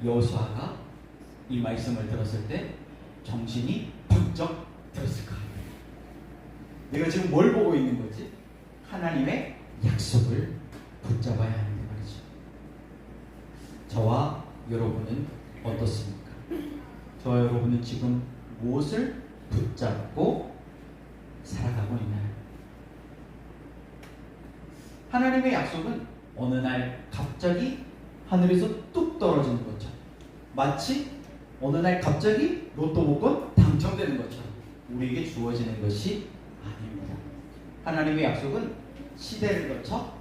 여호수아가 이 말씀을 들었을 때 정신이 번쩍 들었을 거예요. 내가 지금 뭘 보고 있는 거지? 하나님의 약속을 붙잡아야 하는데 말이죠. 저와 여러분은 어떻습니까? 저와 여러분은 지금 무엇을 붙잡고 살아가고 있나요? 하나님의 약속은 어느 날 갑자기 하늘에서 뚝 떨어지는 것처럼, 마치 어느 날 갑자기 로또 복권 당첨되는 것처럼 우리에게 주어지는 것이 아닙니다. 하나님의 약속은 시대를 거쳐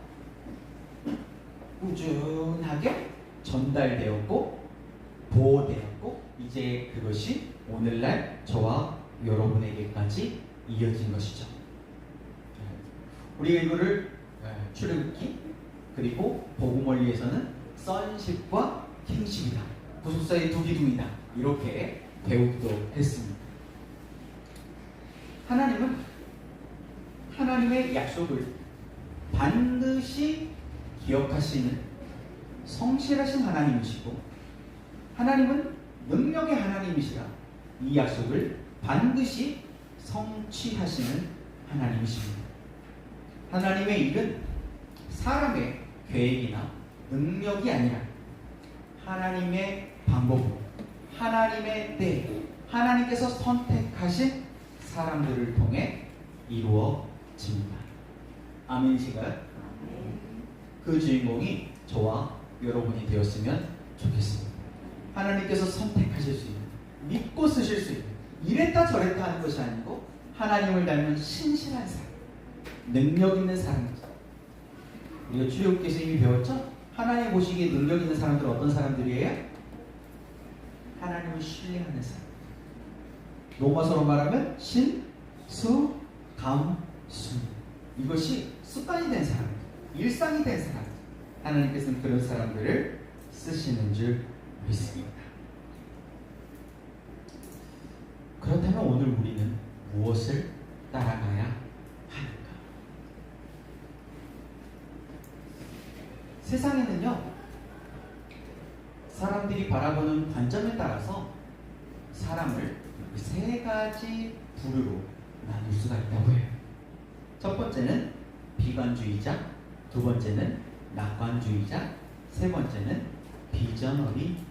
꾸준하게 전달되었고 보호되었고 이제 그것이 오늘날 저와 여러분에게까지 이어진 것이죠. 우리가 이거를 출애굽기 그리고 복음원리에서는 선식과 킹식이다, 구속사의 두 기둥이다, 이렇게 배우기도 했습니다. 하나님은 하나님의 약속을 반드시 기억하시는 성실하신 하나님이시고, 하나님은 능력의 하나님이시라 이 약속을 반드시 성취하시는 하나님이십니다. 하나님의 일은 사람의 계획이나 능력이 아니라 하나님의 방법으로, 하나님의 때, 하나님께서 선택하신 사람들을 통해 이루어집니다. 아멘이신가요? 그 주인공이 저와 여러분이 되었으면 좋겠습니다. 하나님께서 선택하실 수 있는, 믿고 쓰실 수 있는, 이랬다 저랬다 하는 것이 아니고 하나님을 닮은 신실한 사람, 능력 있는 사람이죠. 우리가 출애굽기에서 이미 배웠죠? 하나님 보시기에 능력 있는 사람들은 어떤 사람들이에요? 하나님을 신뢰하는 사람. 로마서로 말하면 신, 수, 감, 순. 이것이 습관이 된 사람, 일상이 된 사람. 하나님께서는 그런 사람들을 쓰시는 줄 믿습니다. 그렇다면 오늘 우리는 무엇을 따라가야 하는가? 세상에는요, 사람들이 바라보는 관점에 따라서 사람을 세 가지 부류로 나눌 수가 있다고 해요. 첫 번째는 비관주의자, 두 번째는 낙관주의자, 세 번째는 비전어리입니다.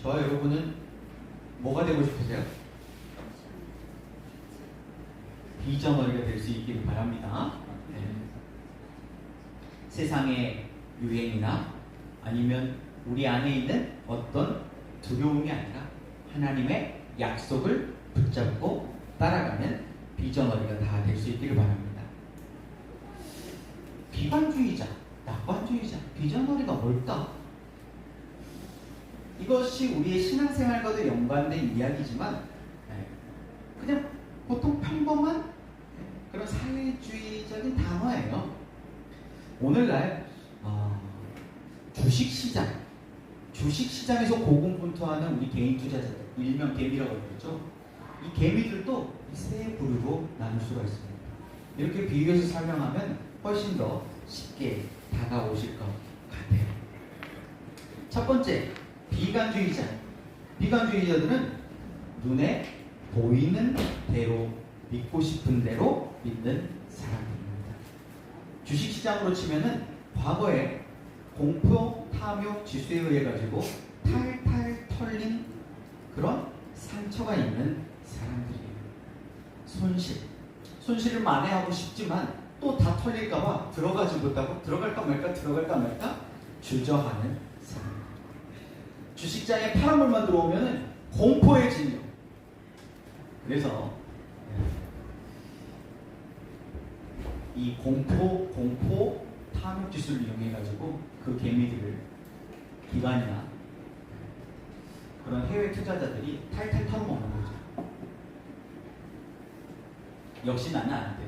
저와 여러분은 뭐가 되고 싶으세요? 비전어리가 될 수 있기를 바랍니다. 네. 세상의 유행이나 아니면 우리 안에 있는 어떤 두려움이 아니라 하나님의 약속을 붙잡고 따라가는 비전어리가 다 될 수 있기를 바랍니다. 비관주의자, 낙관주의자, 비전어리가 뭘까? 이것이 우리의 신앙생활과도 연관된 이야기지만 그냥 보통 평범한 그런 사회주의적인 단어예요. 오늘날 주식시장에서 고군분투하는 우리 개인 투자자들, 일명 개미라고 그러죠. 이 개미들도 이 세 부류로 나눌 수가 있습니다. 이렇게 비유해서 설명하면 훨씬 더 쉽게 다가오실 것 같아요. 첫 번째, 비관주의자. 비관주의자들은 눈에 보이는 대로, 믿고 싶은 대로 믿는 사람들입니다. 주식시장으로 치면은 과거에 공포 탐욕 지수에 의해 가지고 탈탈 털린 그런 상처가 있는 사람들이에요. 손실을 만회하고 싶지만 또 다 털릴까봐 들어가지 못하고 들어갈까 말까 주저하는 사람. 주식장에 파란물만 들어오면 공포에 질려. 그래서 이 공포 탐욕 지수를 이용해 가지고 그 개미들을 기관이나 그런 해외 투자자들이 탈탈 털어먹는 거죠. 역시 나는 안 돼.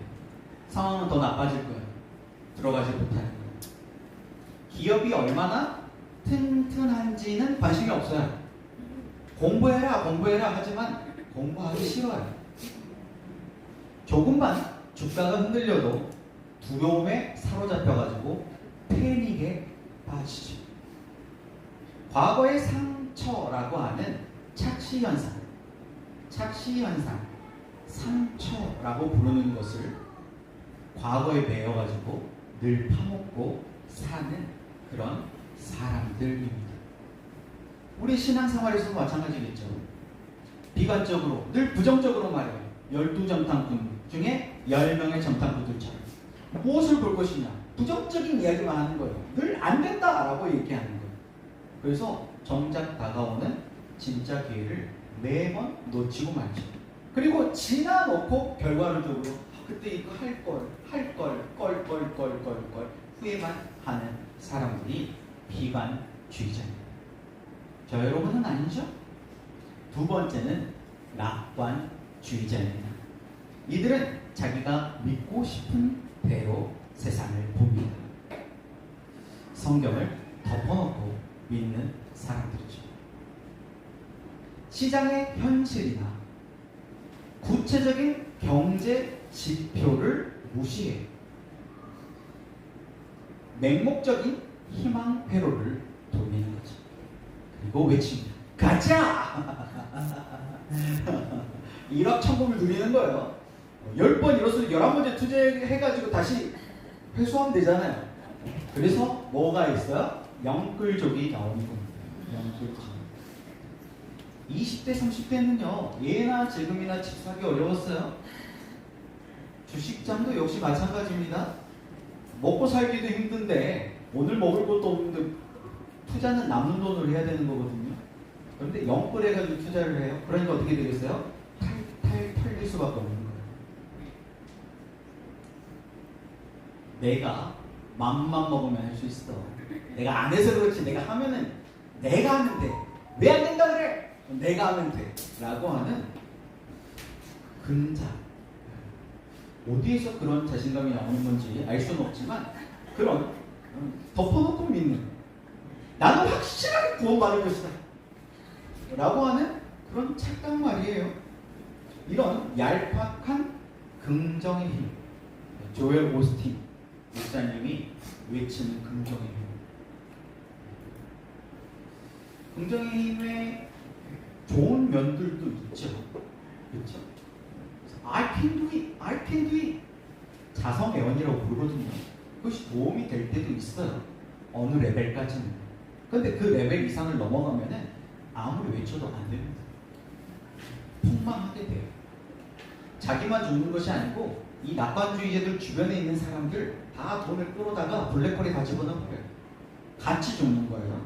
상황은 더 나빠질 거야. 들어가지 못하는 거야. 기업이 얼마나 튼튼한지는 관심이 없어요. 공부해라 하지만 공부하기 싫어요. 조금만 주가가 흔들려도 두려움에 사로잡혀가지고 패닉에 빠지죠. 과거의 상처라고 하는 착시현상, 상처라고 부르는 것을 과거에 매여가지고 늘 파먹고 사는 그런 사람들입니다. 우리 신앙생활에서도 마찬가지겠죠. 비관적으로, 늘 부정적으로 말해요. 12정탐꾼 중에 10명의 정탐꾼들처럼 무엇을 볼 것이냐? 부정적인 이야기만 하는 거예요. 늘 안 된다라고 얘기하는 거예요. 그래서 정작 다가오는 진짜 기회를 매번 놓치고 말죠. 그리고 지나놓고 결과론적으로 그때 이거 할 걸 후회만 하는 사람들이 비관주의자입니다. 저 여러분은 아니죠? 두 번째는 낙관주의자입니다. 이들은 자기가 믿고 싶은 대로 세상을 봅니다. 성경을 덮어놓고 믿는 사람들이죠. 시장의 현실이나 구체적인 경제 지표를 무시해 맹목적인 희망 회로를 돌리는 거죠. 그리고 외칩니다. 가자! 1억 천금을 누리는 거예요. 10번 이뤘으면 11번째 투자해가지고 다시 회수하면 되잖아요. 그래서 뭐가 있어요? 영끌족이 나오는 겁니다. 영끌족. 20대, 30대는요, 예나 재금이나 집 사기 어려웠어요. 주식장도 역시 마찬가지입니다. 먹고 살기도 힘든데, 오늘 먹을 것도 없는데, 투자는 남는 돈으로 해야 되는 거거든요. 그런데 영끌 해가지고 투자를 해요. 그러니까 어떻게 되겠어요? 털릴 수밖에 없는 거예요. 내가 맘만 먹으면 할 수 있어. 내가 안 해서 그렇지. 내가 하면은 내가 하면 돼. 왜 안 된다 그래? 내가 하면 돼. 라고 하는 근자. 어디에서 그런 자신감이 나오는 건지 알 수는 없지만 그런 덮어놓고 믿는 나는 확실하게 구원받을 것이다. 라고 하는 그런 착각 말이에요. 이런 얄팍한 긍정의 힘. 조엘 오스틴 목사님이 외치는 긍정의 힘. 긍정의 힘에 좋은 면들도 있죠. 그렇죠? I can do it, I can do it. 자성애원이라고 부르거든요. 그것이 도움이 될 때도 있어요. 어느 레벨까지는. 근데 그 레벨 이상을 넘어가면은 아무리 외쳐도 안 됩니다. 폭망하게 돼요. 자기만 죽는 것이 아니고 이 낙관주의자들 주변에 있는 사람들 다 돈을 끌어다가 블랙홀에 다 집어넣어버려요. 같이 죽는 거예요.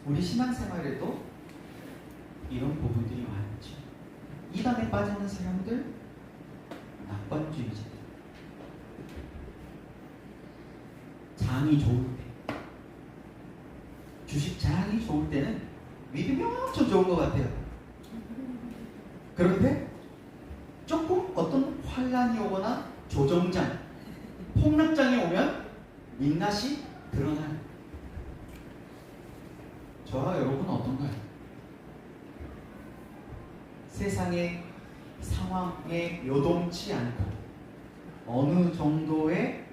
우리 신앙생활에도 이런 부분들이 많죠. 이단에 빠지는 사람들, 낙관주의자들. 장이 좋을 때, 주식 장이 좋을 때는 믿음이 엄청 좋은 것 같아요. 그런데 조금 어떤 환란이 오거나 조정장, 폭락장이 오면 민낯이 드러나요. 저와 여러분은 어떤가요? 세상의 상황에 요동치 않고 어느 정도의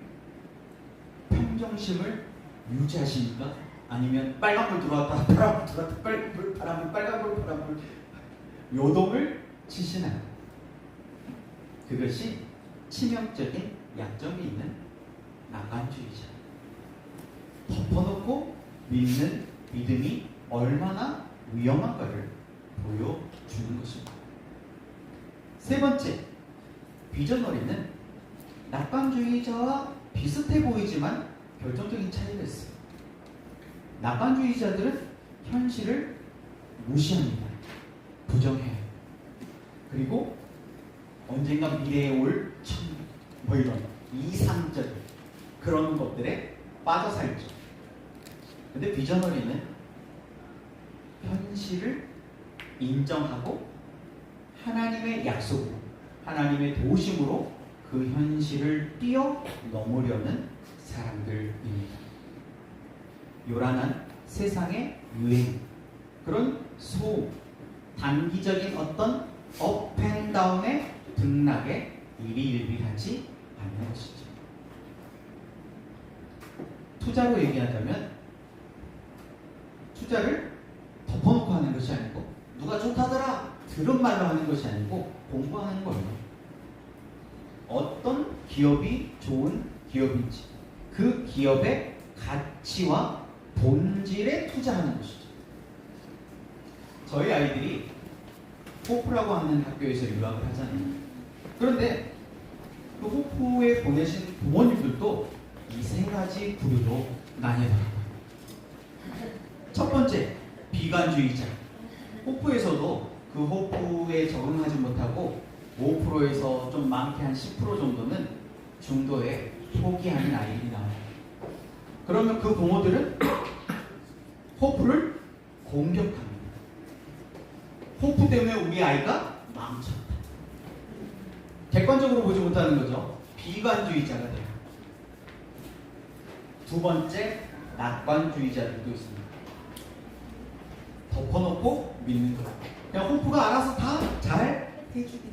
평정심을 유지하십니까? 아니면 빨간불 들어왔다, 파란불 들어왔다, 빨간불, 파란불, 빨간불, 파란불 요동을 치시나요? 그것이 치명적인 약점이 있는 낙관주의자. 덮어놓고 믿는 믿음이 얼마나 위험한가를 보여주는 것입니다. 세 번째, 비전어리는 낙관주의자와 비슷해 보이지만 결정적인 차이가 있어요. 낙관주의자들은 현실을 무시합니다. 부정해요. 그리고 언젠가 미래에 올 천국, 뭐 이런 이상적인 그런 것들에 빠져 살죠. 근데 비전어리는 현실을 인정하고 하나님의 약속으로, 하나님의 도우심으로 그 현실을 뛰어넘으려는 사람들입니다. 요란한 세상의 유행, 그런 소음, 단기적인 어떤 업앤다운의 등락에 일희일비하지 않는 것이죠. 투자로 얘기하자면 기업이 좋은 기업인지 그 기업의 가치와 본질에 투자하는 것이죠. 저희 아이들이 호프라고 하는 학교에서 유학을 하잖아요. 그런데 그 호프에 보내신 부모님들도 이 세 가지 부류로 나뉘더라고요. 첫 번째, 비관주의자. 호프에서도 그 호프에 적응하지 못하고 5%에서 좀 많게 한 10% 정도는 중도에 포기하는 아이들이 나와요. 그러면 그 부모들은 호프를 공격합니다. 호프 때문에 우리 아이가 망쳤다. 객관적으로 보지 못하는 거죠. 비관주의자가 돼요. 두 번째, 낙관주의자들도 있습니다. 덮어놓고 믿는 거예요. 그냥 호프가 알아서 다 잘 해주겠지.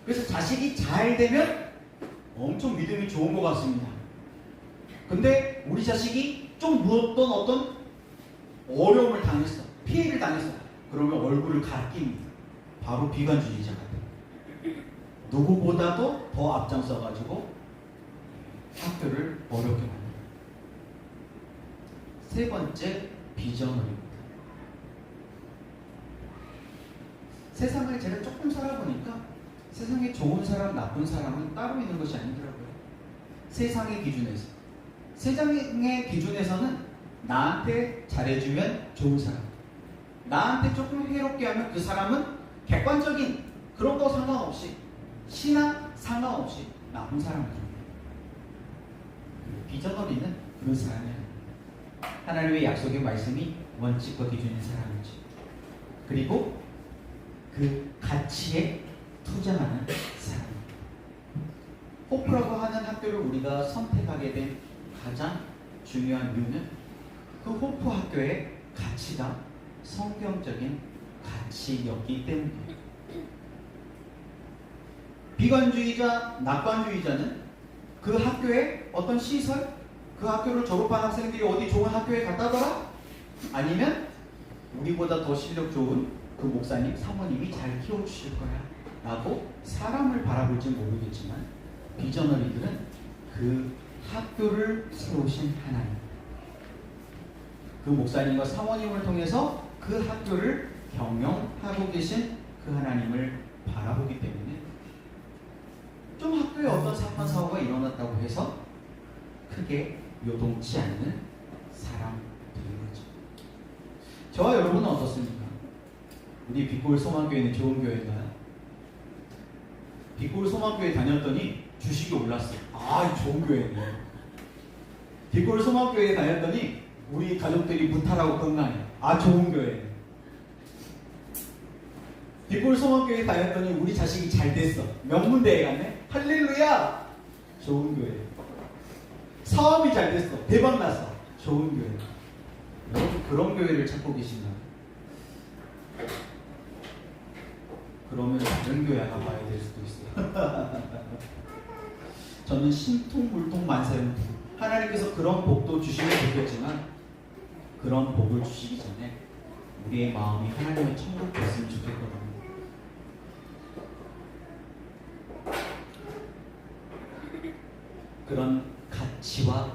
그래서 자식이 잘 되면 엄청 믿음이 좋은 것 같습니다. 근데 우리 자식이 좀 무었던 어떤 어려움을 당했어. 피해를 당했어. 그러면 얼굴을 가리킵니다. 바로 비관주의자가 돼요. 누구보다도 더 앞장서가지고 학교를 어렵게 만듭니다. 세 번째, 비전어입니다. 세상을 제가 조금 살아보니까 세상에 좋은 사람, 나쁜 사람은 따로 있는 것이 아니더라고요. 세상의 기준에서. 세상의 기준에서는 나한테 잘해주면 좋은 사람, 나한테 조금 해롭게 하면 그 사람은 객관적인 그런 거 상관없이, 신앙 상관없이 나쁜 사람이에요. 비전어리는 그런 사람이 아니에요. 하나님의 약속의 말씀이 원칙과 기준인 사람이죠. 그리고 그 가치에 투자하는 사람. 호프라고 하는 학교를 우리가 선택하게 된 가장 중요한 이유는 그 호프 학교의 가치가 성경적인 가치였기 때문이에요. 비관주의자, 낙관주의자는 그 학교의 어떤 시설, 그 학교를 졸업한 학생들이 어디 좋은 학교에 갔다더라? 아니면 우리보다 더 실력 좋은 그 목사님, 사모님이 잘 키워주실 거야 라고 사람을 바라볼지 모르겠지만 비전어리들은 그 학교를 세우신 하나님, 그 목사님과 사모님을 통해서 그 학교를 경영하고 계신 그 하나님을 바라보기 때문에 좀 학교에 어떤 사건 사고가 일어났다고 해서 크게 요동치 않는 사람들인 거죠. 저와 여러분은 어떻습니까? 우리 빛골 소망교회는 좋은 교회인가요? 빛골 소망교회 다녔더니 주식이 올랐어요. 아, 좋은 교회네. 빛골 소망교회에 다녔더니 우리 가족들이 무탈하고 건강해. 아, 좋은 교회네. 빛골 소망교회에 다녔더니 우리 자식이 잘 됐어. 명문대에 갔네. 할렐루야! 좋은 교회. 사업이 잘 됐어. 대박 났어. 좋은 교회. 여러분 그런 교회를 찾고 계신가요? 그러면 다른 교회 하나 봐야 될 수도 있어요. 저는 신통물통 만세운통. 하나님께서 그런 복도 주시면 좋겠지만 그런 복을 주시기 전에 우리의 마음이 하나님의 천국 됐으면 좋겠거든요. 그런 가치와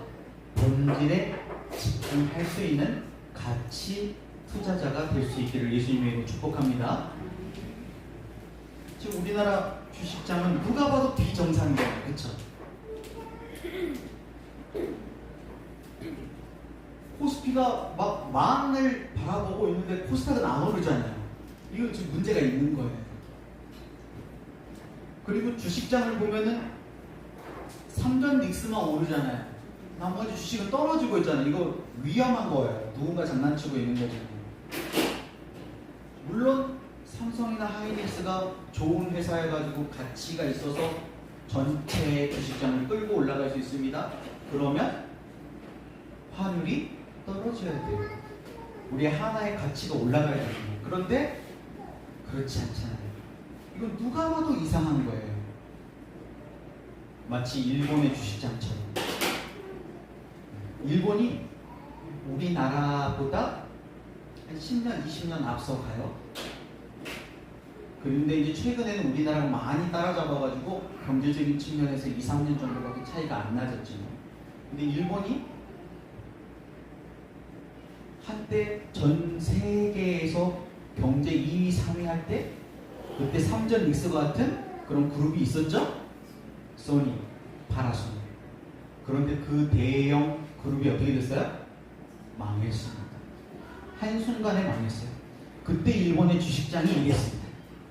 본질에 집중할 수 있는 가치 투자자가 될 수 있기를 예수님의 이름으로 축복합니다. 지금 우리나라 주식장은 누가 봐도 비정상이에요. 그렇죠? 코스피가 막 만을 바라보고 있는데 코스닥은 안 오르잖아요. 이거 지금 문제가 있는 거예요. 그리고 주식장을 보면은 삼전 닉스만 오르잖아요. 나머지 주식은 떨어지고 있잖아요. 이거 위험한 거예요. 누군가 장난치고 있는 거잖아요. 물론 삼성이나 하이닉스가 좋은 회사여가지고 가치가 있어서 전체 주식장을 끌고 올라갈 수 있습니다. 그러면 환율이 떨어져야 돼요. 우리 하나의 가치가 올라가야 돼요. 그런데 그렇지 않잖아요. 이건 누가 봐도 이상한 거예요. 마치 일본의 주식장처럼. 일본이 우리나라보다 한 10년, 20년 앞서가요. 그런데 이제 최근에는 우리나라가 많이 따라잡아가지고 경제적인 측면에서 2, 3년 정도밖에 차이가 안 나졌지만, 근데 일본이 한때 전 세계에서 경제 2위, 3위 할 때 그때 삼전 믹스와 같은 그런 그룹이 있었죠? 소니, 파나소닉. 그런데 그 대형 그룹이 어떻게 됐어요? 망했습니다. 한순간에 망했어요. 그때 일본의 주식장이 이랬습니다.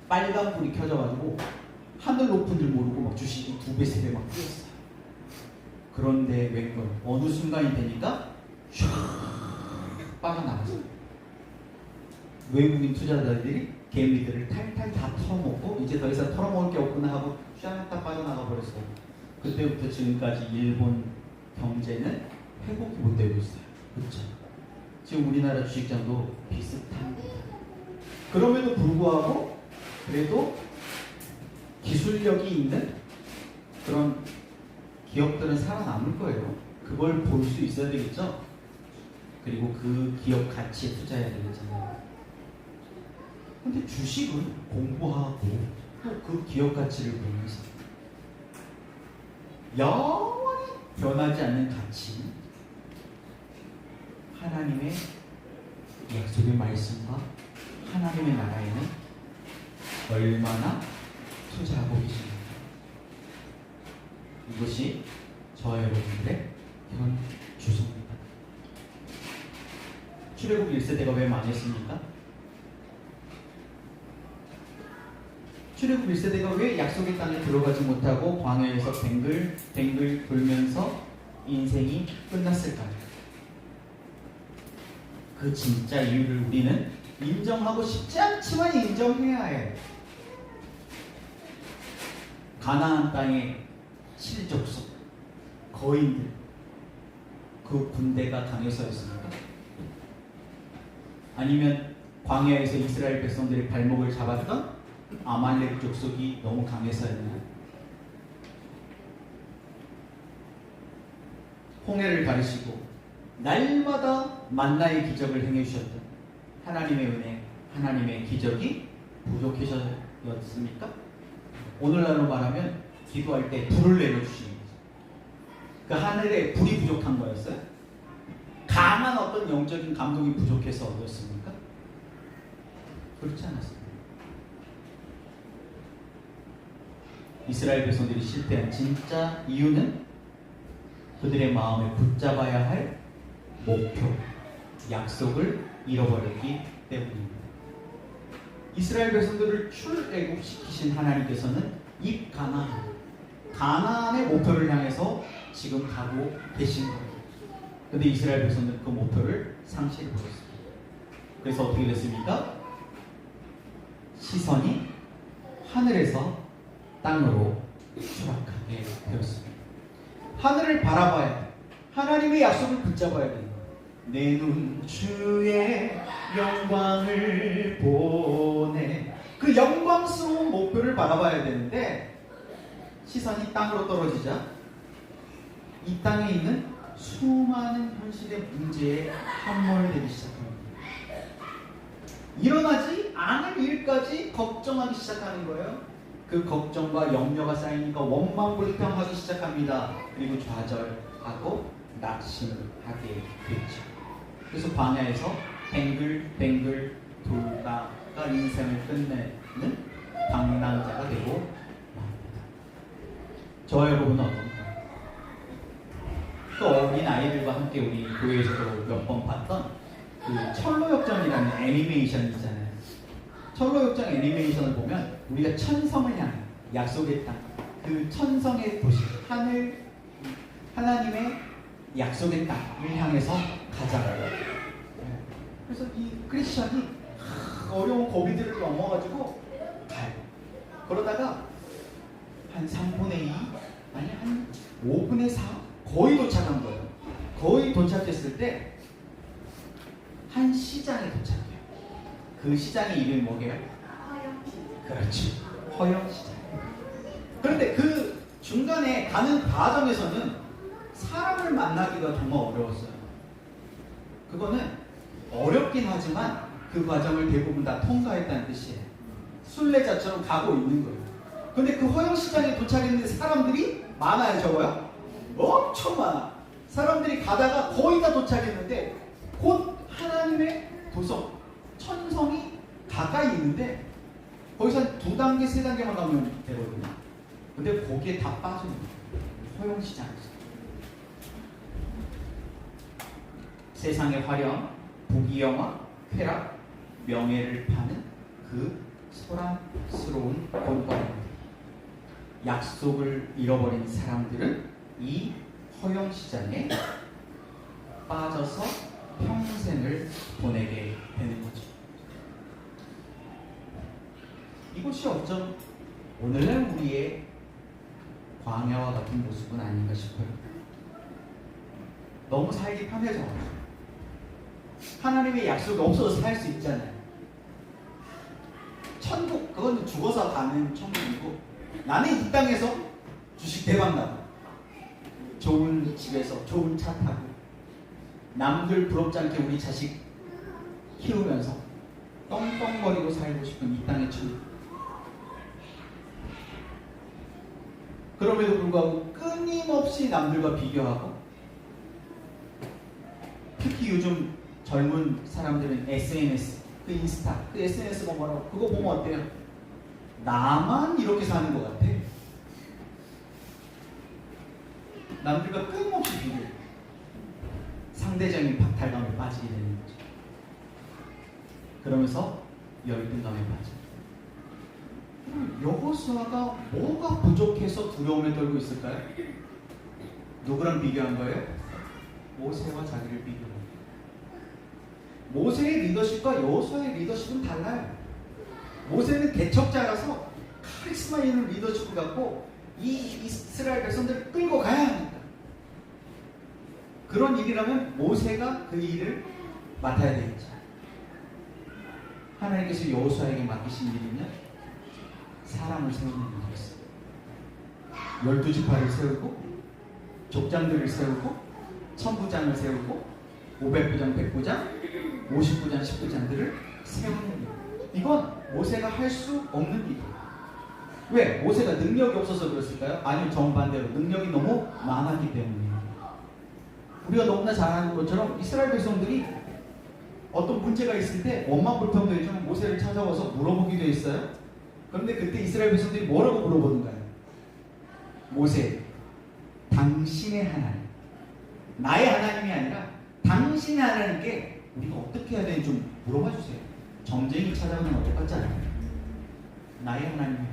빨간불이 켜져가지고 하늘 높은 줄 모르고 막 주식이 2배, 3배 막 뛰었어요. 그런데 웬걸 어느 순간이 되니까 슉 빠져나갔어요. 외국인 투자자들이 개미들을 탈탈 다 털어먹고 이제 더 이상 털어먹을 게 없구나 하고 쫙 빠져나가 버렸어요. 그때부터 지금까지 일본 경제는 회복이 못 되고 있어요. 그렇죠? 지금 우리나라 주식장도 비슷합니다. 그럼에도 불구하고 그래도 기술력이 있는 그런 기업들은 살아남을 거예요. 그걸 볼 수 있어야 되겠죠? 그리고 그 기업 가치에 투자해야 되겠잖아요. 근데 주식은 공부하고 또 그 기업 가치를 보면서 영원히 변하지 않는 가치, 하나님의 약속의 말씀과 하나님의 나라에는 얼마나 투자하고 계십니까? 이것이 저와 여러분들의 현 주소입니다. 출애굽 1세대가 왜 망했습니까? 출애굽 1세대가 왜 약속의 땅에 들어가지 못하고 광야에서 뱅글 돌면서 인생이 끝났을까요? 그 진짜 이유를 우리는 인정하고 싶지 않지만 인정해야 해요. 가나안 땅의 실족속 거인들, 그 군대가 강해서였습니까? 아니면 광야에서 이스라엘 백성들의 발목을 잡았던 아말렉 족속이 너무 강해서였나요? 홍해를 가르시고 날마다 만나의 기적을 행해주셨던 하나님의 은혜, 하나님의 기적이 부족해졌습니까? 오늘날로 말하면 기도할 때 불을 내려주시는 거죠. 그 하늘에 불이 부족한 거였어요? 강한 어떤 영적인 감동이 부족해서였습니까? 그렇지 않았습니다. 이스라엘 백성들이 실패한 진짜 이유는 그들의 마음에 붙잡아야 할 목표, 약속을 잃어버렸기 때문입니다. 이스라엘 백성들을 출애굽시키신 하나님께서는 이 가나안의 목표를 향해서 지금 가고 계신 거예요. 근데 이스라엘 백성들은 그 목표를 상실해버렸습니다. 그래서 어떻게 됐습니까? 시선이 하늘에서 땅으로 추락하게 되었습니다. 하늘을 바라봐야 돼. 하나님의 약속을 붙잡아야 돼. 내 눈 주의 영광을 보네. 그 영광스러운 목표를 바라봐야 되는데 시선이 땅으로 떨어지자 이 땅에 있는 수많은 현실의 문제에 함몰되기 시작합니다. 일어나지 않을 일까지 걱정하기 시작하는 거예요. 그 걱정과 염려가 쌓이니까 원망불평하기 시작합니다. 그리고 좌절하고 낙심을 하게 됐죠. 그래서 광야에서 뱅글 돌다가 인생을 끝내는 방랑자가 되고 맙니다. 저와 여러분은 어떤가요? 또 어린 아이들과 함께 우리 교회에서도 몇 번 봤던 그 철로역전이라는 애니메이션이 있잖아요. 철로역전 애니메이션을 보면 우리가 천성을 향해 약속의 땅, 그 천성의 도시, 하나님의 약속의 땅을 향해서 가자고요. 그래서 이 크리스천이 어려운 고비들을 넘어가지고 가요. 그러다가 한 3분의 2, 아니 한 5분의 4 거의 도착한 거예요. 거의 도착했을 때 한 시장에 도착해요. 그 시장의 이름이 뭐게요? 그렇지, 허영시장. 그런데 그 중간에 가는 과정에서는 사람을 만나기가 정말 어려웠어요. 그거는 어렵긴 하지만 그 과정을 대부분 다 통과했다는 뜻이에요. 순례자처럼 가고 있는 거예요. 근데 그 허영시장에 도착했는데 사람들이 많아요, 적어요? 엄청 많아. 사람들이 가다가 거의 다 도착했는데 곧 하나님의 도성, 천성이 가까이 있는데 거기서 한 2단계, 3단계만 가면 되거든요. 근데 거기에 다 빠져있는 거예요. 허영시장에서. 세상의 화려함, 부귀영화, 쾌락, 명예를 파는 그 소란스러운 본받입니다. 약속을 잃어버린 사람들은 이 허영시장에 빠져서 평생을 보내게 되는 거죠. 이것이 어쩜 오늘날 우리의 광야와 같은 모습은 아닌가 싶어요. 너무 살기 편해져가지고 하나님의 약속이 없어서 살 수 있잖아요. 천국, 그건 죽어서 가는 천국이고, 나는 이 땅에서 주식 대박 나고 좋은 집에서 좋은 차 타고 남들 부럽지 않게 우리 자식 키우면서 떵떵거리고 살고 싶은 이 땅의 천국. 그럼에도 불구하고 끊임없이 남들과 비교하고, 특히 요즘 젊은 사람들은 SNS, 그 인스타, 그 SNS가 뭐라고, 그거 보면 어때요? 나만 이렇게 사는 것 같아. 남들과 끊임없이 비교해. 상대적인 박탈감에 빠지게 되는 거죠. 그러면서 열등감에 빠져. 여호수아가 뭐가 부족해서 두려움에 떨고 있을까요? 누구랑 비교한 거예요? 모세와 자기를 비교한 거예요. 모세의 리더십과 여호수아의 리더십은 달라요. 모세는 개척자라서 카리스마 있는 리더십을 갖고 이 이스라엘 백성들을 끌고 가야 합니다. 그런 일이라면 모세가 그 일을 맡아야 되겠죠. 하나님께서 여호수아에게 맡기신 일은요, 사람을 세우는 일이었어요. 12지파를 세우고, 족장들을 세우고, 천부장을 세우고, 500부장, 100부장, 50부장, 10부장들을 세우는 일. 이건 모세가 할 수 없는 일이에요. 왜? 모세가 능력이 없어서 그랬을까요? 아니면 정반대로 능력이 너무 많았기 때문이에요. 우리가 너무나 잘 아는 것처럼 이스라엘 백성들이 어떤 문제가 있을 때 원망불평되지만 모세를 찾아와서 물어보기도 했어요. 그런데 그때 이스라엘 백성들이 뭐라고 물어보는가요? 모세, 당신의 하나님, 나의 하나님이 아니라 당신의 하나님께 우리가 어떻게 해야 되는지 좀 물어봐 주세요. 점쟁이 찾아오는 것 똑같지 않아요? 나의 하나님이 아니라.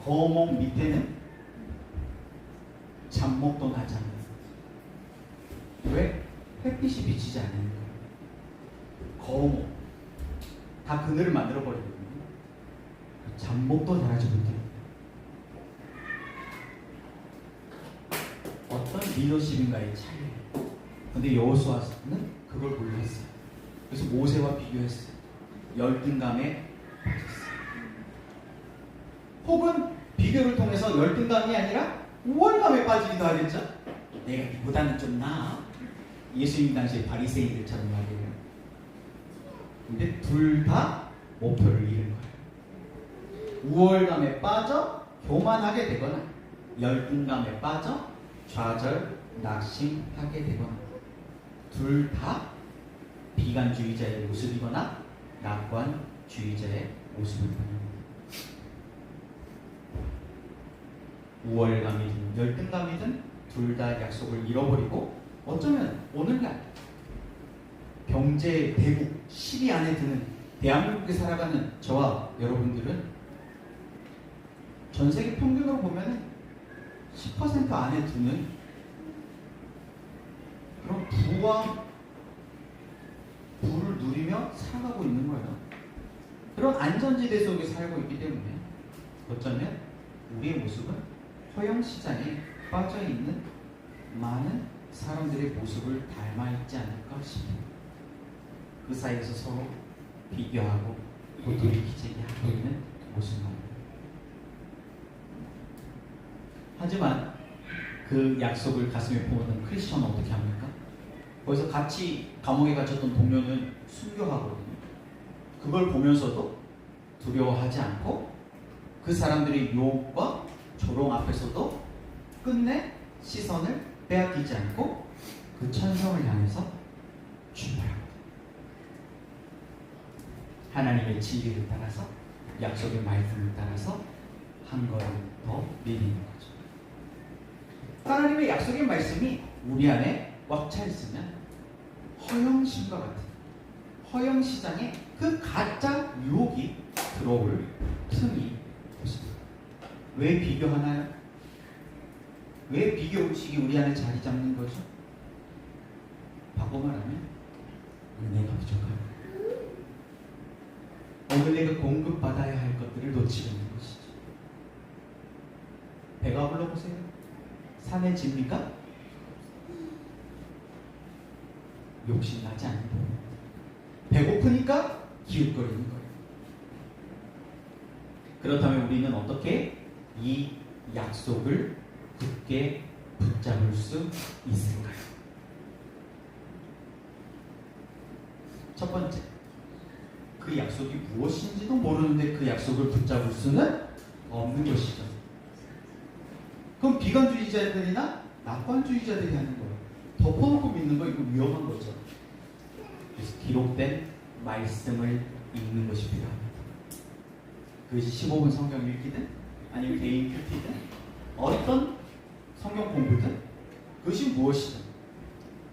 거목 밑에는 잠목도 나지 않아요. 왜? 햇빛이 비치지 않으니까. 거목 다 그늘을 만들어버리거든요. 잠목도 자라지 못해요. 어떤 리더십인가의 차이예요. 근데 여호수아는 그걸 몰랐어요. 그래서 모세와 비교했어요. 열등감에 빠졌어요. 혹은 비교를 통해서 열등감이 아니라 우월감에 빠지기도 하겠죠. 내가 이보다는 좀 나아. 예수님 당시에 바리새인들처럼 말이에요. 근데 둘 다 목표를 잃은 거예요. 우월감에 빠져 교만하게 되거나, 열등감에 빠져 좌절, 낙심하게 되거나, 둘 다 비관주의자의 모습이거나 낙관주의자의 모습이거나. 우월감이든 열등감이든 둘 다 약속을 잃어버리고, 어쩌면 오늘날 경제 대국 10위 안에 드는 대한민국에 살아가는 저와 여러분들은 전 세계 평균으로 보면 10% 안에 드는 그런 부와 부를 누리며 살아가고 있는 거예요. 그런 안전지대 속에 살고 있기 때문에 어쩌면 우리의 모습은 허영시장에 빠져있는 많은 사람들의 모습을 닮아있지 않을까 싶습니다. 그 사이에서 서로 비교하고 고돌이키지 하고 있는 모습만. 하지만 그 약속을 가슴에 품었던 크리스천은 어떻게 합니까? 거기서 같이 감옥에 갇혔던 동료는 순교하거든요. 그걸 보면서도 두려워하지 않고 그 사람들의 유혹과 조롱 앞에서도 끝내 시선을 빼앗기지 않고 그 천성을 향해서 출발합니다. 하나님의 진리를 따라서 약속의 말씀을 따라서 한 걸음 더 내리는 거죠. 하나님의 약속의 말씀이 우리 안에 꽉 차 있으면 허영심과 같은 허영시장에 그 가짜 유혹이 들어올 틈이 없습니다. 왜 비교하나요? 왜 비교 의식이 우리 안에 자리 잡는 거죠? 바꿔 말하면 은혜가 부족합니다. 오늘 내가 공급받아야 할 것들을 놓치고 있는 것이죠. 배가 불러보세요. 산에 집니까? 욕심나지 않는 거예요. 배고프니까 기웃거리는 거예요. 그렇다면 우리는 어떻게 이 약속을 굳게 붙잡을 수 있을까요? 첫 번째, 그 약속이 무엇인지도 모르는데 그 약속을 붙잡을 수는 없는 것이죠. 그럼 비관주의자들이나 낙관주의자들이 하는 거예요. 덮어놓고 믿는 거 이거 위험한 거죠. 그래서 기록된 말씀을 읽는 것이 필요합니다. 그것이 15분 성경 읽기든 아니면 개인 큐티든 어떤 성경 공부든 그것이 무엇이든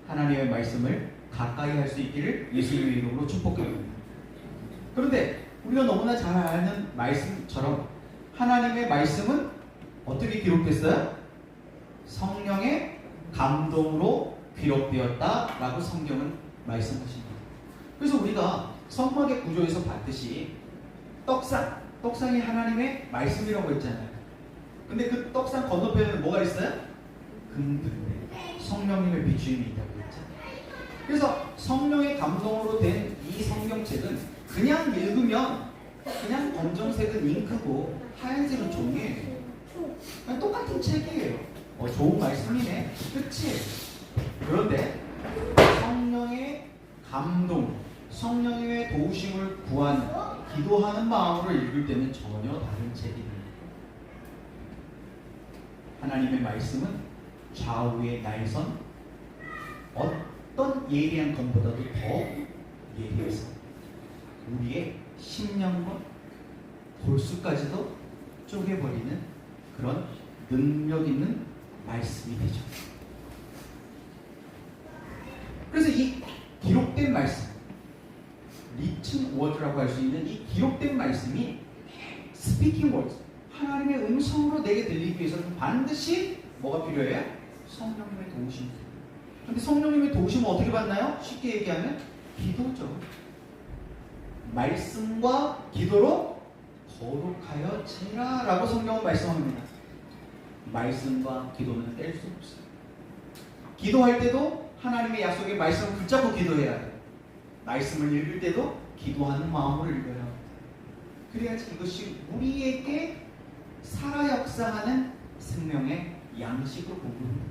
하나님의 말씀을 가까이 할 수 있기를 예수님의 이름으로 축복드립니다. 그런데 우리가 너무나 잘 아는 말씀처럼 하나님의 말씀은 어떻게 기록됐어요? 성령의 감동으로 기록되었다라고 성경은 말씀하십니다. 그래서 우리가 성막의 구조에서 봤듯이 떡상이 하나님의 말씀이라고 했잖아요. 근데 그 떡상 건너편에는 뭐가 있어요? 금등대, 성령님의 비추임이 있다고 했잖아요. 그래서 성령의 감동으로 된 이 성경책은 그냥 읽으면 그냥 검정색은 잉크고 하얀색은 종이에요. 그냥 똑같은 책이에요. 좋은 말씀이네. 그치? 그런데 성령의 감동, 성령의 도우심을 구하는, 기도하는 마음으로 읽을 때는 전혀 다른 책입니다. 하나님의 말씀은 좌우에 날선 어떤 예리한 검보다도 더 예리해서 우리의 심령과 골수까지도 쪼개버리는 그런 능력 있는 말씀이 되죠. 그래서 이 기록된 말씀, 리튼 워드라고 할 수 있는 이 기록된 말씀이 스피킹 워드, 하나님의 음성으로 내게 들리기 위해서는 반드시 뭐가 필요해요? 성령님의 도우심이 필요해요. 그런데 성령님의 도우심은 어떻게 받나요? 쉽게 얘기하면 기도죠. 말씀과 기도로 거룩하여 지라 라고 성경은 말씀합니다. 말씀과 기도는 뗄 수 없어요. 기도할 때도 하나님의 약속의 말씀을 붙잡고 기도해야 돼요. 말씀을 읽을 때도 기도하는 마음으로 읽어야 합니다. 그래야지 이것이 우리에게 살아 역사하는 생명의 양식으로 공부합니다.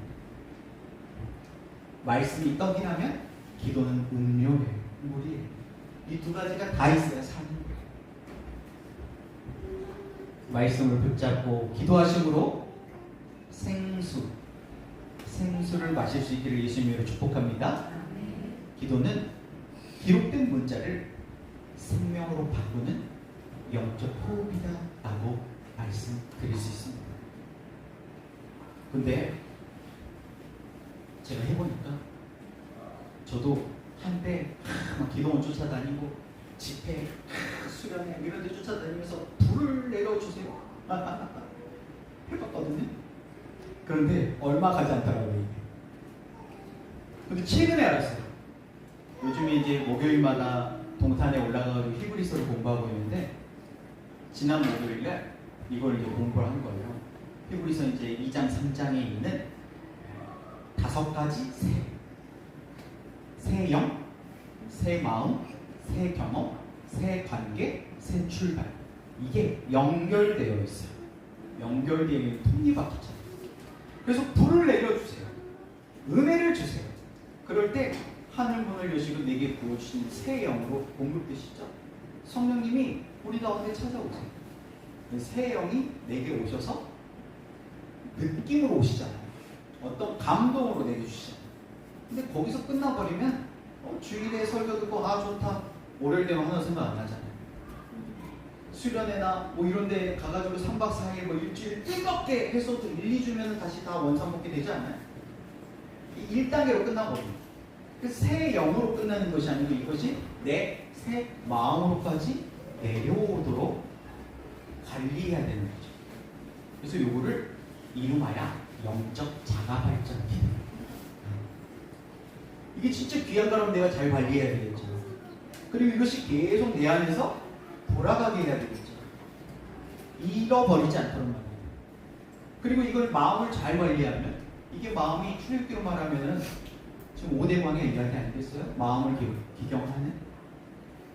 말씀이 떡이라면 기도는 음료예요. 물이에요. 이 두 가지가 다 있어야 사는 거예요. 말씀을 붙잡고 기도하심으로 생수를 마실 수 있기를 예수님으로 축복합니다. 기도는 기록된 문자를 생명으로 바꾸는 영적 호흡이다 라고 말씀드릴 수 있습니다. 근데 제가 해보니까 저도 한때 막 기도원 쫓아다니고 집회, 수련회 이런 데 쫓아다니면서 불을 내려주세요 해봤거든요. 그런데 얼마 가지 않더라고요. 근데 최근에 알았어요. 요즘에 이제 목요일마다 동탄에 올라가서 히브리서를 공부하고 있는데 지난 목요일날 이걸 이제 공부를 한 거예요. 히브리서 이제 2장, 3장에 있는 5가지 새 영, 새 마음, 새 경험, 새 관계, 새 출발. 이게 연결되어 있어요. 연결되어 있는 톱니바퀴처럼. 그래서 불을 내려주세요. 은혜를 주세요. 그럴 때 하늘 문을 여시고 내게 부어주신 새 영으로 공급되시죠. 성령님이 우리 가운데 찾아오세요. 새 영이 내게 오셔서 느낌으로 오시잖아요. 어떤 감동으로 내게 주시잖아요. 근데 거기서 끝나버리면 주일에 설교 듣고 아 좋다 월요일 되면 하나 생각 안 나잖아요. 수련회나 뭐 이런 데 가가지고 3박 4일 뭐 일주일 뜨겁게 해서도 1, 2주면 다시 다 원상복귀 되지 않나요? 1단계로 끝나버려요. 새 영으로 끝나는 것이 아니고 이것이 내 새 마음으로까지 내려오도록 관리해야 되는 거죠. 그래서 요거를 이름하여 영적 자가 발전 기도. 이게 진짜 귀한 거라면 내가 잘 관리해야 되겠죠. 그리고 이것이 계속 내 안에서 돌아가게 해야 되겠죠. 잃어버리지 않도록 말이에요. 그리고 이걸 마음을 잘 관리하면 이게 마음이 출애굽기로 말하면은 지금 5대 광의 이야기 아니겠어요? 마음을 기경하는.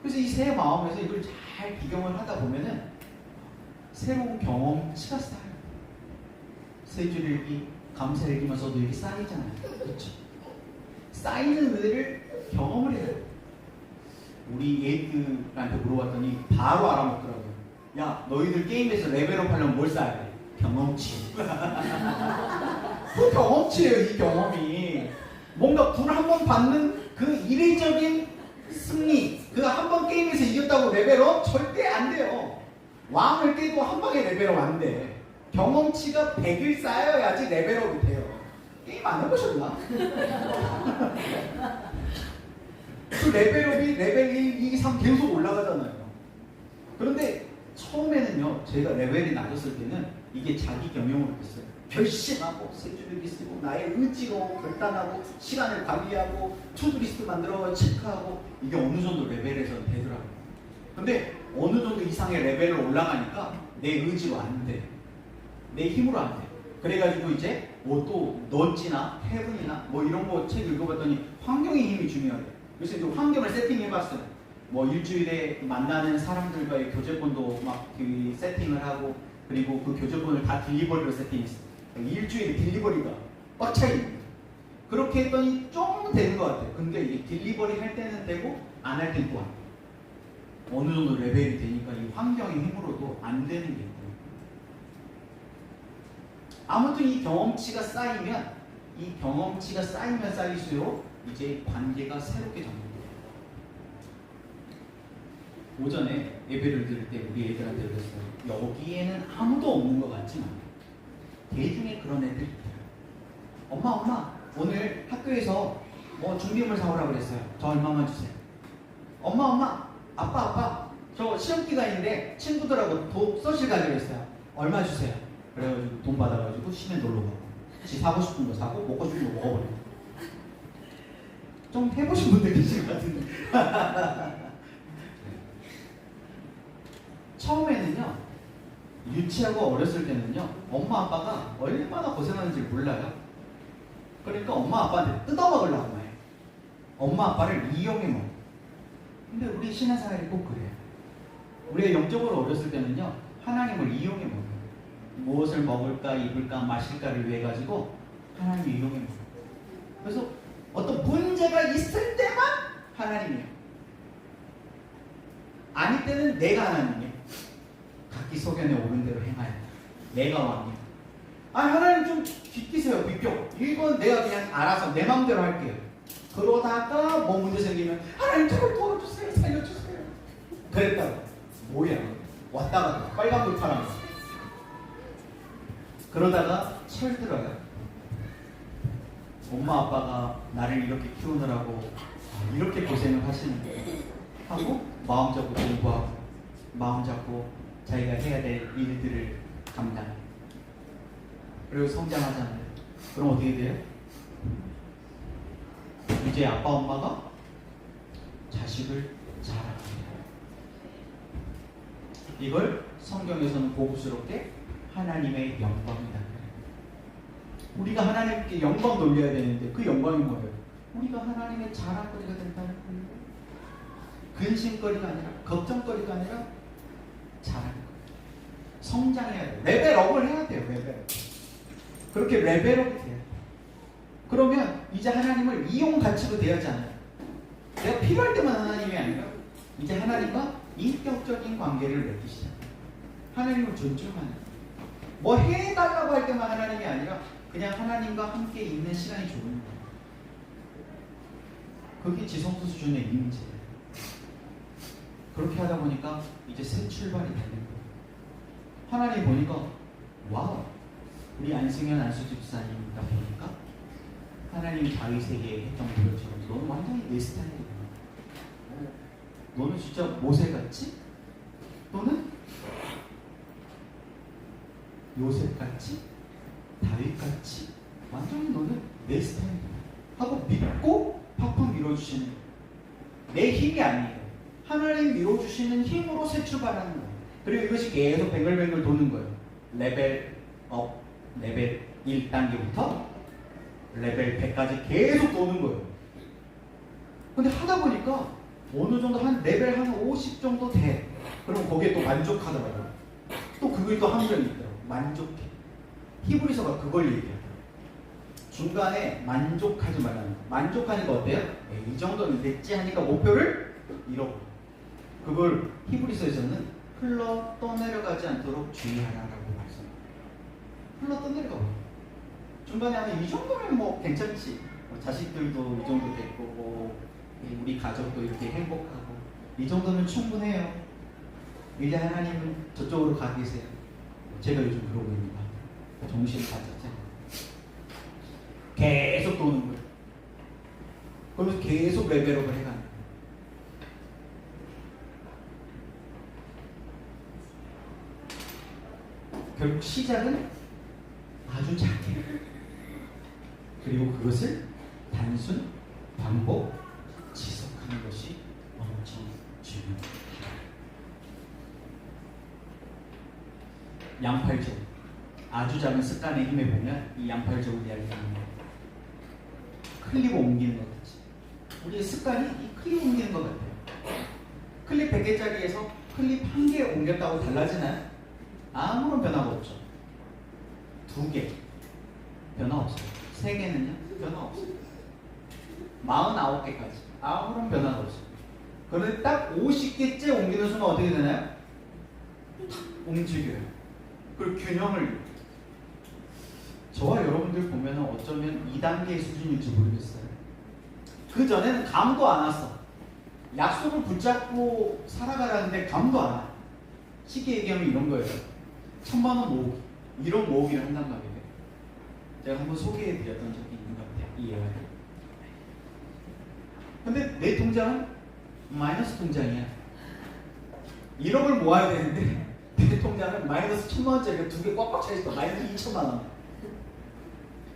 그래서 이 새 마음에서 이걸 잘 기경을 하다 보면은 새로운 경험치가 쌓여요. 세 줄 읽기, 감사 읽으면서도 이렇게 쌓이잖아요. 그렇죠? 쌓이는 은혜를 경험을 해요. 우리 에이트한테 물어봤더니 바로 알아먹더라고요. 야, 너희들 게임에서 레벨업 하려면 뭘 쌓아야 돼? 경험치. 그 경험치예요, 이 경험이. 뭔가 불 한 번 받는 그 이례적인 승리, 그 한 번 게임에서 이겼다고 레벨업? 절대 안 돼요. 왕을 깨도 한 방에 레벨업 안 돼. 경험치가 100일 쌓여야지 레벨업이 돼요. 게임 안 해보셨나? 그 레벨업이 레벨 1, 2, 3 계속 올라가잖아요. 그런데 처음에는요, 제가 레벨이 낮았을 때는 이게 자기 경영으로 됐어요. 결심하고, 세줄일기 쓰고, 나의 의지로 결단하고, 시간을 관리하고, 투두리스트 만들어 체크하고, 이게 어느 정도 레벨에서 되더라고요. 근데 어느 정도 이상의 레벨로 올라가니까 내 의지로 안 돼. 내 힘으로 안 돼. 그래가지고 이제 뭐 또 넌지나 헤븐이나 뭐 이런 거 책 읽어봤더니 환경의 힘이 중요하대. 그래서 이제 환경을 세팅해봤어요. 뭐 일주일에 만나는 사람들과의 교제권도 막 그 세팅을 하고, 그리고 그 교제권을 다 딜리버리로 세팅했어요. 일주일에 딜리버리가 꽉 차있는. 그렇게 했더니 좀 되는 것 같아요. 근데 이게 딜리버리 할 때는 되고 안 할 때는 또 안 돼요. 어느 정도 레벨이 되니까 이 환경의 힘으로도 안 되는 게 있고요. 아무튼 이 경험치가 쌓이면 쌓일수록 이제 관계가 새롭게 정립돼요. 오전에 예배를 드릴 때 우리 애들한테 그랬어요. 여기에는 아무도 없는 것 같지만 대중에 그런 애들 있어요. 엄마 오늘 학교에서 뭐 준비물 사오라고 그랬어요. 저 얼마만 주세요. 엄마 아빠 저 시험 기간인데 친구들하고 독서실 가기로 했어요. 얼마 주세요. 그래가지고 돈 받아가지고 시내 놀러 가고 지 사고 싶은 거 사고 먹고 싶은 거 먹어버려요. 좀 해보신 분들 계실 것 같은데. 처음에는요, 유치하고 어렸을 때는요, 엄마 아빠가 얼마나 고생하는지 몰라요. 그러니까 엄마 아빠한테 뜯어먹으려고 해요. 엄마 아빠를 이용해 먹어요. 근데 우리 신앙생활이 꼭 그래요. 우리가 영적으로 어렸을 때는요, 하나님을 이용해 먹어요. 무엇을 먹을까, 입을까, 마실까를 위해 가지고 하나님을 이용해 먹어요. 그래서 어떤 문제가 있을 때만 하나님이에요. 아닐 때는 내가 하나님이에요. 각기 소견에 옳은 대로 행하여 내가 왕이에요. 하나님 좀 비키세요. 비켜. 이건 내가 그냥 알아서 내 마음대로 할게요. 그러다가 뭐 문제 생기면 하나님 저를 도와주세요. 살려주세요. 그랬다고 뭐야 왔다가 빨간불 파란 거. 그러다가 철들어요. 엄마 아빠가 나를 이렇게 키우느라고 이렇게 고생을 하시는데 하고 마음 잡고 공부하고 마음 잡고 자기가 해야 될 일들을 감당해요. 그리고 성장하잖아요. 그럼 어떻게 돼요? 이제 아빠 엄마가 자식을 자라게 해요. 이걸 성경에서는 고급스럽게 하나님의 영광이다. 우리가 하나님께 영광 돌려야 되는데 그 영광이 뭐예요? 우리가 하나님의 자랑거리가 된다는 거예요. 근심거리가 아니라 걱정거리가 아니라 자랑거리. 성장해야 돼요. 레벨업을 해야 돼요. 레벨업. 그렇게 레벨업이 돼요. 그러면 이제 하나님을 이용 가치로 대하지 않아요. 내가 필요할 때만 하나님이 아니라 이제 하나님과 인격적인 관계를 맺기 시작해요. 하나님을 존중하는, 뭐 해달라고 할 때만 하나님이 아니라 그냥 하나님과 함께 있는 시간이 좋은 거예요. 그게 지성소 수준의 이미지예요. 그렇게 하다 보니까 이제 새 출발이 되는 거예요. 하나님 보니까 와우, 우리 안승현 안수집사님이다 보니까 하나님 다윗에게 했던 것처럼 너는 완전히 내 스타일이야. 너는 진짜 모세같이 또는 요셉같이 다윗같이 완전히 너는 내 스타일이야 하고 믿고 팍팍 밀어주시는 거예요. 내 힘이 아니에요. 하나님 밀어주시는 힘으로 새 출발하는 거예요. 그리고 이것이 계속 뱅글뱅글 도는 거예요. 레벨 업, 레벨 1단계부터 레벨 100까지 계속 도는 거예요. 근데 하다 보니까 어느 정도 한 레벨 한 50 정도 돼. 그럼 거기에 또 만족하더라고요. 또 그게 또 함정이 있더라고요. 만족해. 히브리서가 그걸 얘기해요. 중간에 만족하지 말라는 거. 만족하니까 어때요? 이 정도는 됐지 하니까 목표를 잃어버려. 그걸 히브리서에서는 흘러 떠내려가지 않도록 주의하라라고 말씀합니다. 흘러 떠내려가 버려. 중간에 하면 이 정도면 뭐 괜찮지. 뭐 자식들도 이 정도 됐고 뭐 우리 가족도 이렇게 행복하고 이 정도면 충분해요. 이제 하나님은 저쪽으로 가 계세요. 제가 요즘 그러고 있는 것 같아요. 정신 가졌잖아요. 계속 도는 거예요. 그러면서 계속 레벨업을 해가는 거예요. 결국 시작은 아주 작게, 그리고 그것을 단순, 반복, 지속하는 것이 엄청 중요합니다. 양팔족, 아주 작은 습관의 힘에 보면 이 양팔족을 이야기하는 거예요. 클립을 옮기는 것 같이. 우리의 습관이 이 클립 옮기는 것 같아요. 클립 100개짜리에서 클립 1개 옮겼다고 달라지나요? 아무런 변화가 없죠. 2개 변화 없어요. 3개는요? 변화 없어요. 49개까지 아무런 변화가 없어요. 그런데 딱 50개째 옮기는 순간 어떻게 되나요? 탁 움직여요. 그리고 균형을, 저와 여러분들 보면 어쩌면 2단계의 수준일지 모르겠어요. 그 전에는 감도 안 왔어. 약속을 붙잡고 살아가라는데 감도 안 와. 쉽게 얘기하면 이런 거예요. 1000만 원 모으기, 이런 모으기를 한단 말이에요. 제가 한번 소개해드렸던 적이 있는 것 같아요. 이 예화를. 근데 내 통장은 마이너스 통장이야. 1억을 모아야 되는데 내 통장은 마이너스 1000만 원짜리가 2개 꽉꽉 차있어. 마이너스 2000만 원.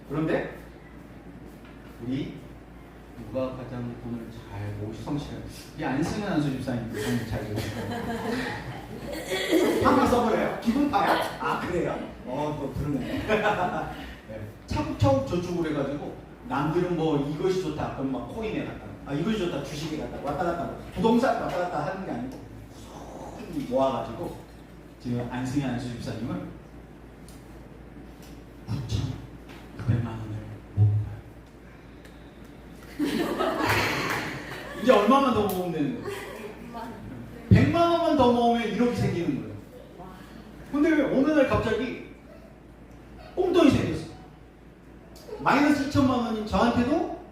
그런데 우리 누가 가장 돈을 잘 모으시 성실해요? 이 안승현 안수집사님 돈을 잘 모으시고 한번 써버려요. 기분 파요. 아 그래요? 또 그러네. 네. 차곡차곡 저축을 해가지고 남들은 뭐 이것이 좋다 그럼 막 코인에 갔다, 이것이 좋다 주식에 갔다, 왔다 갔다 부동산 왔다 갔다 하는 게 아니고 손이 모아가지고 지금 안승현 안수집사님은 9,900만 원을 모은 거예요. 이제 얼마만 더 모으면 되는 거예요? 100만 원만 더 모으면 1억이 생기는 거예요. 근데 왜 어느 날 갑자기 꽁돈이 생겼어. 마이너스 2천만 원인 저한테도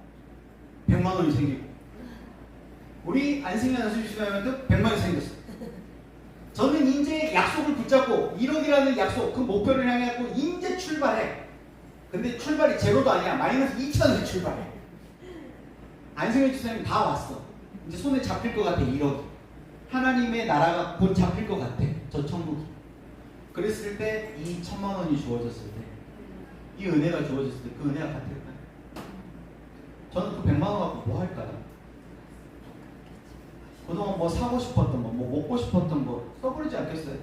100만 원이 생기고, 우리 안승현 안수집사님한테도 100만 원이 생겼어. 저는 이제 약속을 붙잡고 1억이라는 약속, 그 목표를 향해서 이제 출발해. 근데 출발이 제로도 아니야. 마이너스 2천을 출발해. 안승현 집사님 다 왔어. 이제 손에 잡힐 것 같아. 1억이. 하나님의 나라가 곧 잡힐 것 같아. 저 천국이. 그랬을 때 이 1000만 원이 주어졌을 때, 이 은혜가 주어졌을 때 그 은혜가 같을까요? 저는 그 100만 원 갖고 뭐 할까요? 그동안 뭐 사고 싶었던 거, 뭐 먹고 싶었던 거 써버리지 않겠어요?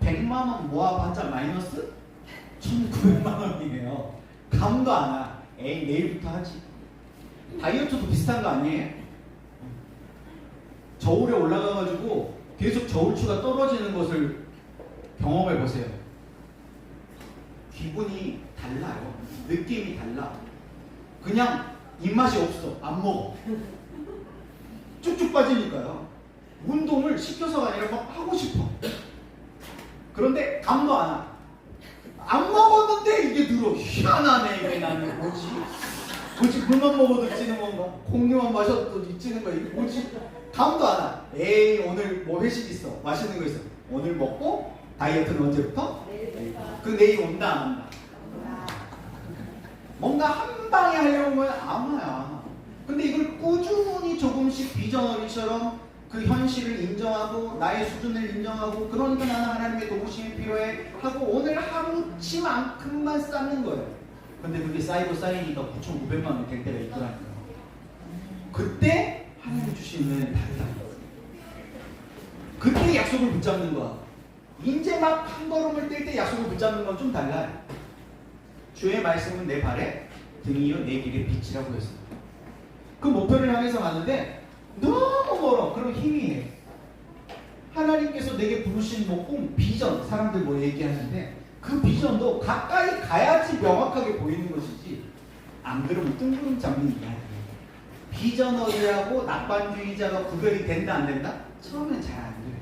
100만 원 모아봤자 마이너스 1900만 원이에요. 감도 안 와. 에이 내일부터 하지. 다이어트도 비슷한 거 아니에요? 저울에 올라가가지고 계속 저울추가 떨어지는 것을 경험해 보세요. 기분이 달라요. 느낌이 달라. 그냥 입맛이 없어. 안 먹어. 쭉쭉 빠지니까요. 운동을 시켜서가 아니라 막 하고 싶어. 그런데 감도 안 와. 안 먹었는데 이게 늘어. 희한하네. 이게 나는 뭐지 물만 먹어도 찌는 건가? 공유만 마셔도 찌는 거야. 이게 뭐지? 감도 안 와. 에이 오늘 뭐 회식 있어. 맛있는 거 있어. 오늘 먹고 다이어트는 언제부터? 그 내일 온다 안 온다? 뭔가 한 방에 하려고 하면 아마야. 근데 이걸 꾸준히 조금씩 비전어리처럼 그 현실을 인정하고 나의 수준을 인정하고 그러니까 나는 하나님의 도우심이 필요해 하고 오늘 하루치만큼만 쌓는 거예요. 근데 그게 쌓이니까 9,900만 원 될 때가 있더라고요. 그때 하나님 주신 은혜는 다르다. 그때 약속을 붙잡는 거야. 이제 막 한 걸음을 뗄 때 약속을 붙잡는 건 좀 달라요. 주의 말씀은 내 발에 등이요 내 길의 빛이라고 했습니다. 그 목표를 향해서 가는데 너무 멀어. 그럼 희미해. 하나님께서 내게 부르신 꼭 비전, 사람들 뭐 얘기하는데 그 비전도 가까이 가야지 명확하게 보이는 것이지 안 그러면 뜬구름 잡는 이야기예요. 비전어리하고 낙관주의자가 구별이 된다 안 된다? 처음엔 잘 안 돼요.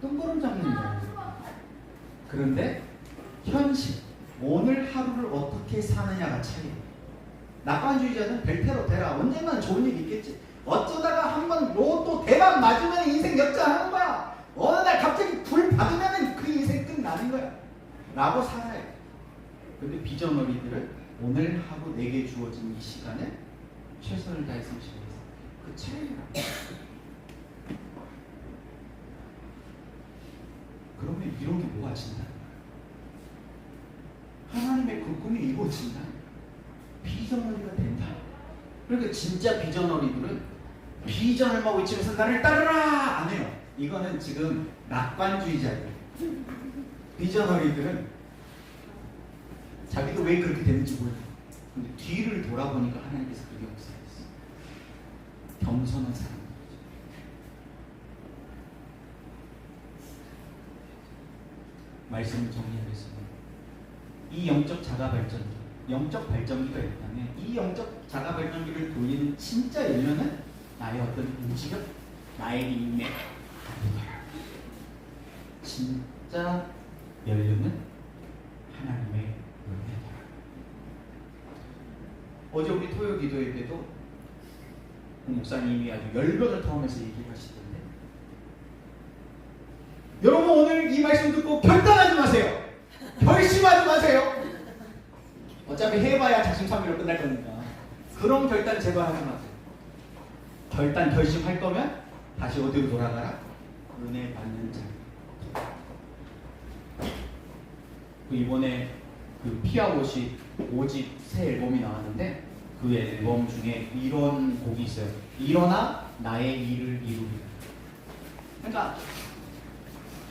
뜬구름 잡는 이야기예요. 그런데 현실, 오늘 하루를 어떻게 사느냐가 차이예요. 낙관주의자는 벨테로 되라. 언젠간 좋은 일 있겠지. 어쩌다가 한번 로또 대박 맞으면 인생 역전하는 거야. 어느 날 갑자기 불 받으면 그 인생 끝나는 거야. 라고 살아요. 근데 비전어리들은 오늘 하루 내게 주어진 이 시간에 최선을 다해서 지내서 그 차이라. 그러면 이런 게 뭐가 진다? 하나님의 그 꿈이 이루어진다. 비전어리가 된다. 그러니까 진짜 비전어리들은 비전을 막 외치면서 나를 따르라 안 해요. 이거는 지금 낙관주의자예요. 비전어리들은 자기도 왜 그렇게 되는지 몰라. 근데 뒤를 돌아보니까 하나님께서 그게 없어졌어. 겸손한 사람. 말씀을 정리하겠습니다. 이 영적 자가 발전기, 영적 발전기가 있다면 이 영적 자가 발전기를 돌리는 진짜 연료는 나의 어떤 움직임, 나의 인맥, 진짜 연료는 하나님의 은혜다. 어제 우리 토요 기도회 때도 목사님이 아주 열변을 토하면서 얘기를 하시던데, 여러분 오늘 이 말씀 듣고 결단하지 마세요. 결심하지 마세요. 어차피 해봐야 자신감으로 끝날 거니까. 그런 결단 제발 하지 마세요. 결심할 거면 다시 어디로 돌아가라? 은혜 받는 자. 이번에 그 피아봇이 5집 새 앨범이 나왔는데 그 앨범 중에 이런 곡이 있어요. 일어나 나의 일을 이루리라. 그러니까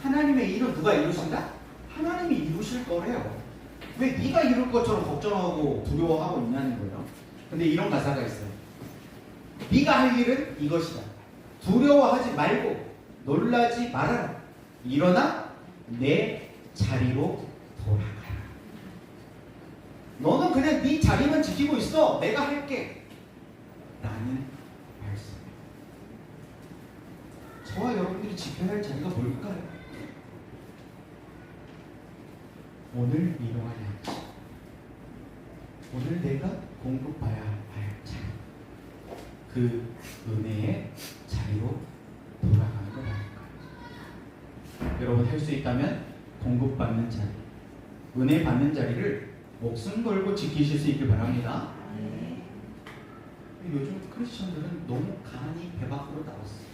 하나님의 일을 누가 이루신다? 하나님이 이루실 거래요. 왜 네가 이룰 것처럼 걱정하고 두려워하고 있냐는 거예요. 근데 이런 가사가 있어요. 네가 할 일은 이것이다. 두려워하지 말고 놀라지 말아라. 일어나 내 자리로 돌아가라. 너는 그냥 네 자리만 지키고 있어. 내가 할게. 라는 말씀이에요. 저와 여러분들이 지켜야 할 자리가 뭘까요? 오늘 일어나야지. 오늘 내가 공급해야 할 자리. 그 은혜의 자리로 돌아가는 것 아닐까요? 여러분 할 수 있다면 공급받는 자리, 은혜 받는 자리를 목숨 걸고 지키실 수 있길 바랍니다. 요즘 크리스천들은 너무 간이 배 밖으로 나왔어요.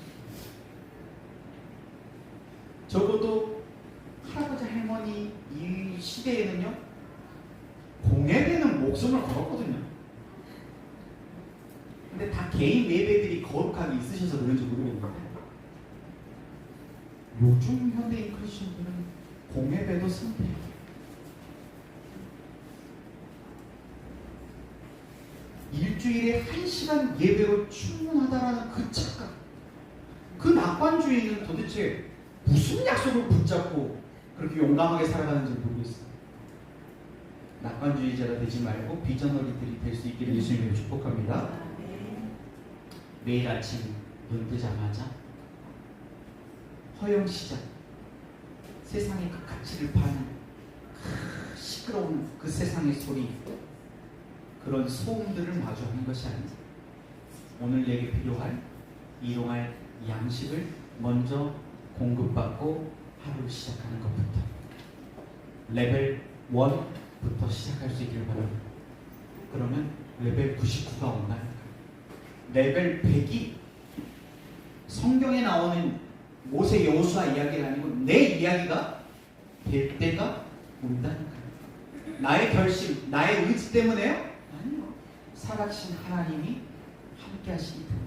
적어도 할아버지 할머니 이 시대에는요 공예되는 목숨을 걸었거든요. 근데 다 개인 예배들이 거룩하게 있으셔서 그런지 모르겠는데 요즘 현대인 크리스천들은 공예배도 선택해요. 일주일에 1시간 예배로 충분하다라는 그 착각, 그 낙관주의는 도대체 무슨 약속을 붙잡고 그렇게 용감하게 살아가는지 모르겠어요. 낙관주의자가 되지 말고 비전어리들이 될 수 있기를 예수님으로 축복합니다. 매일 아침 눈 뜨자마자 허영시장, 세상의 그 가치를 파는 그 시끄러운 그 세상의 소리, 그런 소음들을 마주하는 것이 아니죠. 오늘 내게 필요할 일용할 양식을 먼저 공급받고 하루를 시작하는 것부터 레벨 1부터 시작할 수 있기를 바랍니다. 그러면 레벨 99가 온다니까. 레벨 100이 성경에 나오는 모세 여호수아 이야기가 아니고 내 이야기가 될 때가 온다니까. 나의 결심, 나의 의지 때문에요? 아니요. 살아계신 하나님이 함께 하시기 때문에.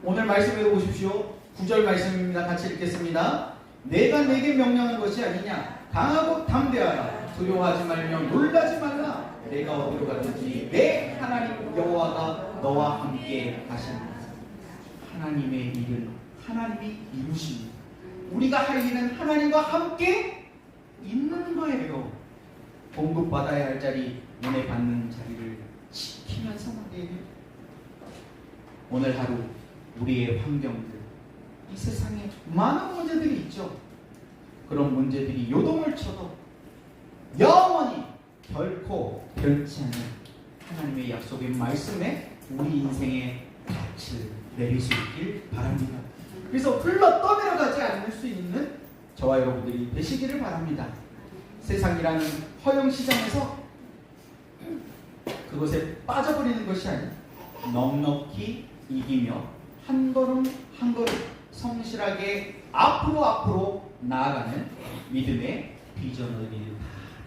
오늘 말씀 읽어보십시오. 9절 말씀입니다. 같이 읽겠습니다. 내가 내게 명령한 것이 아니냐. 강하고 담대하라. 두려워하지 말며 놀라지 말라. 내가 어디로 가든지 내 하나님 여호와가 너와 함께 하시니라. 하나님의 일은 하나님이 이루십니다. 우리가 할 일은 하나님과 함께 있는 거예요. 공급받아야 할 자리, 은혜 받는 자리를 지키면서 말이에요. 오늘 하루 우리의 환경들, 이 세상에 많은 문제들이 있죠. 그런 문제들이 요동을 쳐도 영원히 결코 변치 않는 하나님의 약속의 말씀에 우리 인생의 닻을 내릴 수 있길 바랍니다. 그래서 흘러 떠내려가지 않을 수 있는 저와 여러분들이 되시기를 바랍니다. 세상이라는 허영시장에서 그것에 빠져버리는 것이 아니라 넉넉히 이기며 한 걸음 한 걸음 성실하게 앞으로 나아가는 믿음의 비전을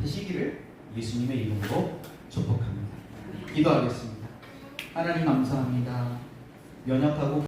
되시기를 예수님의 이름으로 축복합니다. 기도하겠습니다. 하나님 감사합니다. 연약하고